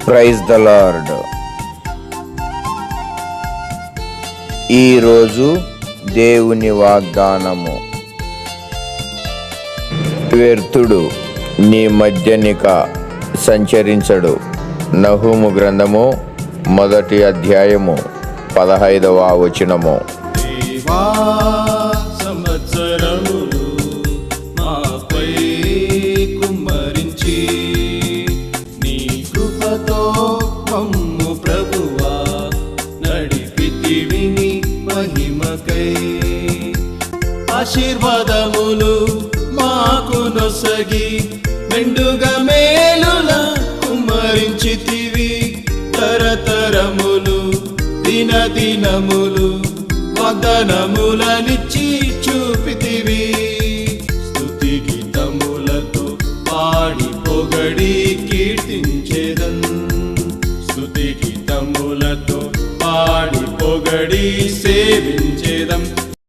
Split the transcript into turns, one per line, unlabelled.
Praise the lord. ఈరోజు దేవుని వాగ్దానము. వ్యర్థుడు నీ మధ్యనిక సంచరించడు. నహూము గ్రంథము 1వ అధ్యాయము 15వ వచనము.
సంవత్సరములు మాపై కుమ్మరించి నీ కృపతో మమ్ము ప్రభువా నడిపితివి నీ మహిమకై. ఆశీర్వాదములు మాకు నొసగి మెండుగా మేలుల కుమ్మరించితివి. తరతరములు దినదినములు వాగ్దానములనిచ్చి చూపితివి. స్తుతి గీతములతో పాడి పొగడి కీర్తించేదన్. స్తుతి గీతములతో పాడి పొగడి సేవించేదం.